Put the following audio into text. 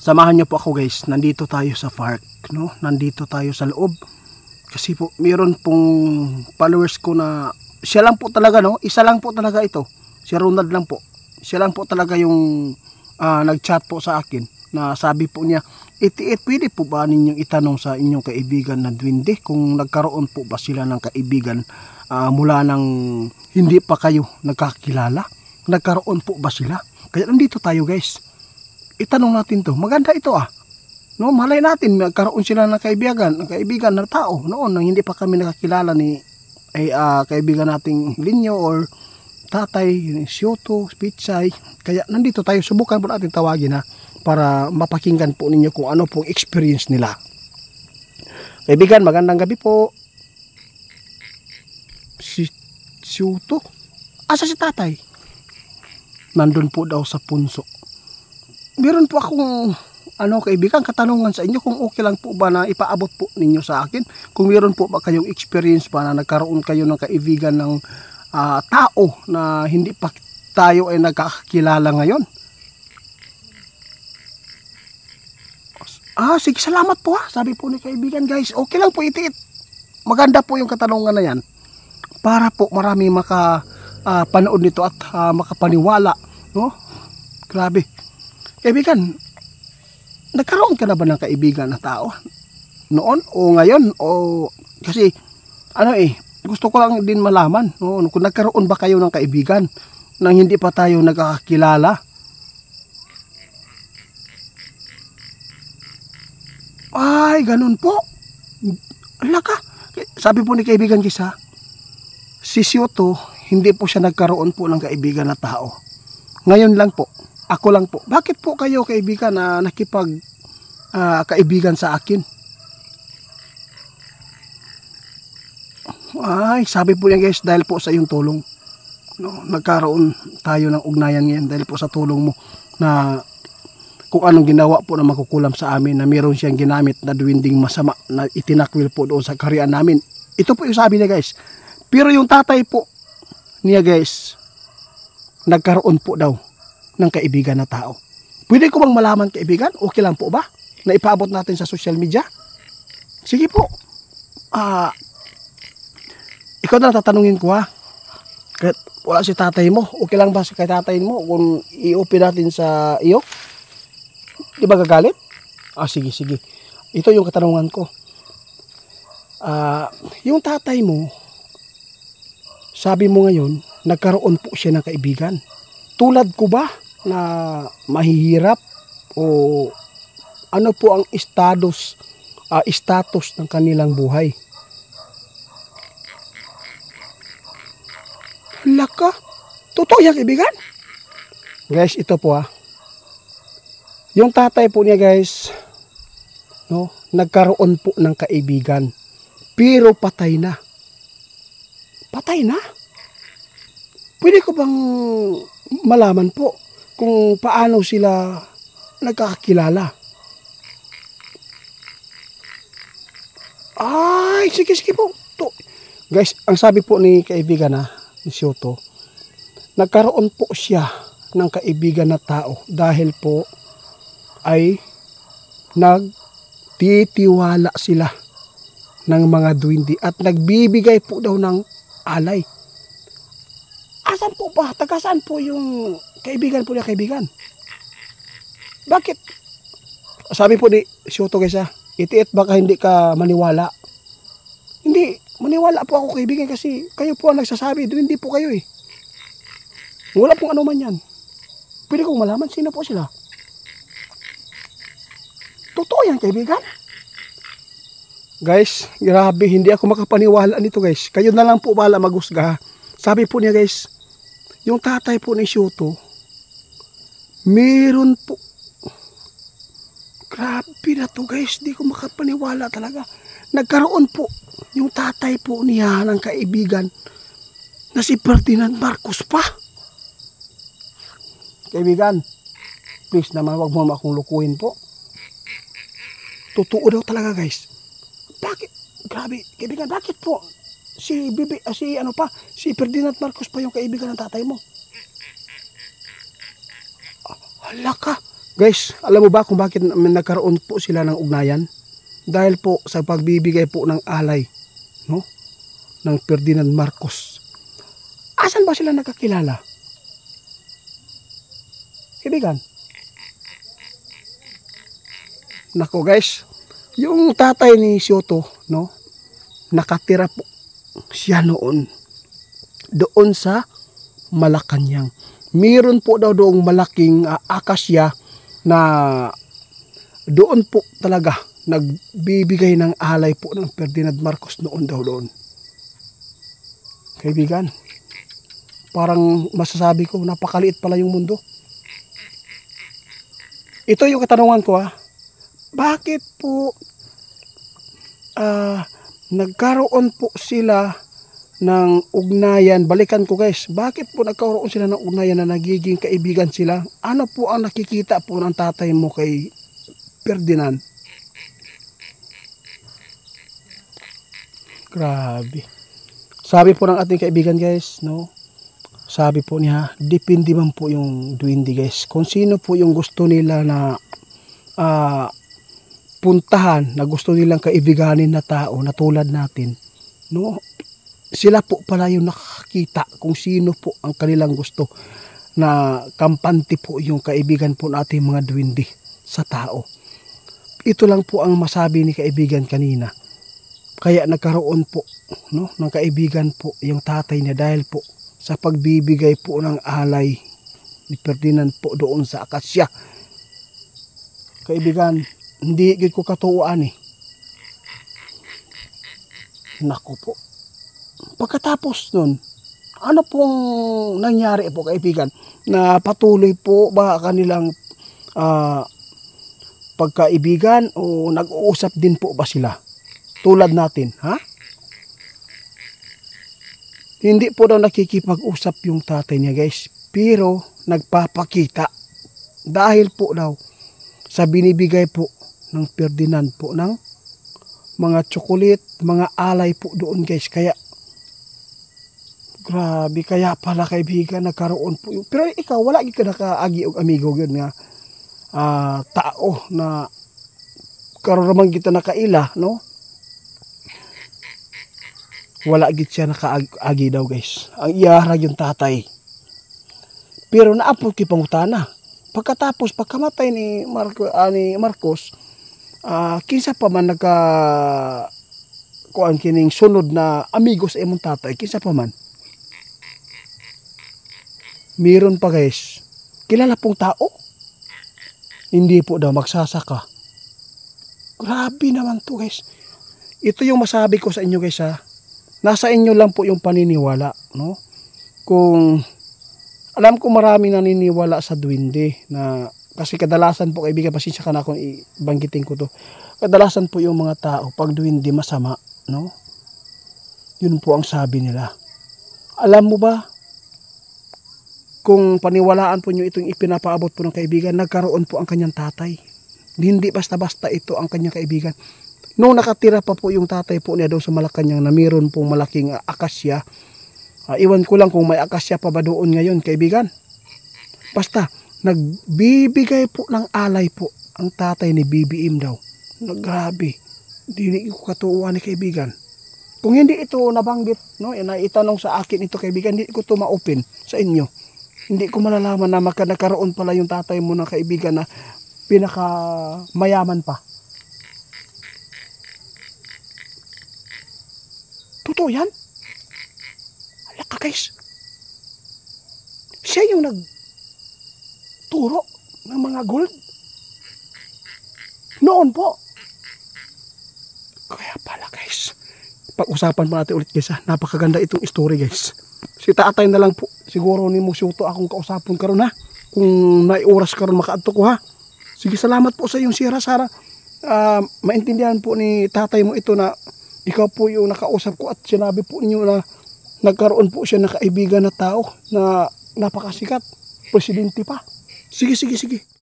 Samahan niyo po ako guys, nandito tayo sa park, no? Nandito tayo sa loob. Kasi po, mayroon pong followers ko na, siya lang po talaga, no? Isa lang po talaga ito. Si Ronald lang po. Siya lang po talaga yung nag-chat po sa akin. Na sabi po niya, pwede po ba ninyong itanong sa inyong kaibigan na duwende kung nagkaroon po ba sila ng kaibigan mula nang hindi pa kayo nagkakilala? Nagkaroon po ba sila? Kaya nandito tayo guys. Itanong natin to. Maganda ito No, malay natin magkaroon sila ng kaibigan na tao noon nang hindi pa kami nakakilala ni kaibigan nating Linyo or Tatay, Sioto, Pitsay. Kaya nandito tayo, subukan po natin tawagin para mapakinggan po ninyo kung ano pong experience nila. Kaibigan, magandang gabi po. Si Sioto? Asa si Tatay? Nandun po daw sa punso. Meron po akong kaibigan, katanungan sa inyo kung okay lang po ba na ipaabot po ninyo sa akin. Kung meron po ba kayong experience pa na nagkaroon kayo ng kaibigan ng tao na hindi pa tayo ay nagkakakilala ngayon. Sige, salamat po sabi po ni kaibigan guys. Okay lang po itiit. Maganda po yung katanungan na yan. Para po marami panood nito at makapaniwala. No? Grabe. Kaibigan, nagkaroon ka na ba ng kaibigan na tao? Noon o ngayon? O kasi, gusto ko lang din malaman. No? Kung nagkaroon ba kayo ng kaibigan nang hindi pa tayo nagkakakilala? Ay, ganun po. Alaka. Sabi po ni kaibigan Kisa, si Sioto, hindi po siya nagkaroon po ng kaibigan na tao. Ngayon lang po. Ako lang po. Bakit po kayo kaibigan na kaibigan sa akin? Ay, sabi po niya guys, dahil po sa iyong tulong. No, nagkaroon tayo ng ugnayan ngayon dahil po sa tulong mo na kung anong ginawa po na makukulam sa amin na meron siyang ginamit na duwinding masama na itinakwil po doon sa kaharian namin. Ito po yung sabi niya guys. Pero yung tatay po niya guys, nagkaroon po daw ng kaibigan na tao. Pwede ko bang malaman kaibigan? Okay lang po ba? Na ipaabot natin sa social media? Sige po. Ikaw na tatanungin ko Kahit wala si tatay mo. Okay lang ba kay tatay mo kung i-open natin sa iyo? Di ba gagalit? Sige. Ito yung katanungan ko. Yung tatay mo, sabi mo ngayon, nagkaroon po siya ng kaibigan. Tulad ko ba na mahihirap o ano po ang status ng kanilang buhay? Laka, totoo yan kaibigan? Guys, ito po yung tatay po niya guys, no, nagkaroon po ng kaibigan pero patay na. Patay na? Pwede ko bang malaman po kung paano sila nagkakakilala? Ay, sige po. Guys, ang sabi po ni kaibigan ni Sioto, nagkaroon po siya ng kaibigan na tao dahil po ay nagtitiwala sila ng mga duwindi at nagbibigay po daw ng alay. Asan po ba? Taga-saan po yung kaibigan po niya kaibigan? Bakit? Sabi po ni Sioto guys itiit baka hindi ka maniwala. Hindi, maniwala po ako kaibigan kasi kayo po ang nagsasabi. Hindi po kayo Wala pong anuman yan. Pwede kong malaman sino po sila. Totoo yan kaibigan? Guys, grabe, hindi ako makapaniwala nito guys. Kayo na lang po bahala maghusga. Sabi po niya guys, yung tatay po ni Sioto, meron po. Grabe na to guys, hindi ko makapaniwala talaga. Nagkaroon po yung tatay po niya ng kaibigan na si Ferdinand Marcos pa. Kaibigan, please naman wag mo akong lukuhin po. Totoo daw talaga guys. Bakit? Grabe, kaibigan, bakit po? Si Ferdinand Marcos pa yung kaibigan ng tatay mo. Hala ka, Guys, alam mo ba kung bakit nagkaroon po sila ng ugnayan? Dahil po sa pagbibigay po ng alay, no? Ng Ferdinand Marcos. Asan ba sila nakakilala? Kaibigan. Nako guys, yung tatay ni Soto, no? Nakatira po siya noon doon sa Malacanang. Meron po daw doong malaking akasya na doon po talaga nagbibigay ng alay po ng Ferdinand Marcos noon daw doon. Kaibigan, parang masasabi ko napakaliit pala yung mundo. Ito yung katanungan ko bakit po nagkaroon po sila ng ugnayan? Balikan ko guys, bakit po nagkaroon sila ng ugnayan na nagiging kaibigan sila? Ano po ang nakikita po ng tatay mo kay Ferdinand? Grabe. Sabi po ng ating kaibigan guys, no? Sabi po niya, depende man po yung duwende guys. Kung sino po yung gusto nila na puntahan, na gusto nilang kaibiganin na tao na tulad natin, no? Sila po pala yung nakakita kung sino po ang kanilang gusto na kampante po yung kaibigan po natin mga duwende sa tao. Ito lang po ang masabi ni kaibigan kanina. Kaya nagkaroon po, no, ng kaibigan po yung tatay niya dahil po sa pagbibigay po ng alay ni Ferdinand po doon sa akasya. Kaibigan, hindi ko katuuan Naku po. Pagkatapos nun, ano pong nangyari po kaibigan? Na patuloy po ba kanilang pagkaibigan o nag-uusap din po ba sila? Tulad natin, Hindi po daw nakikipag-usap yung tatay niya guys, pero nagpapakita dahil po daw sa binibigay po ng Ferdinand po ng mga tsokolit, mga alay po doon guys. Kaya grabe, kaya pala kaibigan nagkaroon po yung, pero ikaw wala ka nakaagi og amigo yun nga tao na karon naman kita nakaila, no? Wala gid siya nakaagi daw guys. Ang iyara yung tatay. Pero naapod ki pangutana. Pagkamatay ni Marcos, kinsa pa man kuan kining sunod na amigo sa imong tatay, kinsa pa man. Meron pa guys. Kilala pong tao? Hindi po daw magsasaka. Grabe naman to guys. Ito yung masabi ko sa inyo guys Nasa inyo lang po yung paniniwala, no? Kung alam ko marami naniniwala sa duwende na kasi kadalasan po kaibigan, pasensya ka na kung ibanggitin ko to. Kadalasan po yung mga tao pag duwende masama, no? Yun po ang sabi nila. Alam mo ba kung paniwalaan po nyo itong ipinapaabot po ng kaibigan, nagkaroon po ang kanyang tatay. Hindi basta-basta ito ang kanyang kaibigan. Noong nakatira pa po yung tatay po niya doon sa Malacanang na mayroon pong malaking akasya. Iwan ko lang kung may akasya pa ba doon ngayon kaibigan. Basta nagbibigay po ng alay po ang tatay ni BBM daw. Grabe. Hindi ko katuuan ni kaibigan. Kung hindi ito nabanggit, no, na itanong sa akin ito kaibigan, hindi ko ito ma-open sa inyo. Hindi ko malalaman na nagkaroon pala yung tatay mo na kaibigan na pinakamayaman pa. Totoo yan? Alaka guys. Siya yung nagturo ng mga gold. Noon po. Kaya pala guys. Pag-usapan pa natin ulit guys Napakaganda itong story guys. Si tatay na lang po. Siguro ni mo Soto akong kausapon karon Kung naiuras karon makaadto ko Sige, salamat po sa iyong sira Sara. Maintindihan po ni tatay mo ito na ikaw po yung nakausap ko at sinabi po niyo na nagkaroon po siya ng kaibigan na tao na napakasikat, presidente pa. Sige.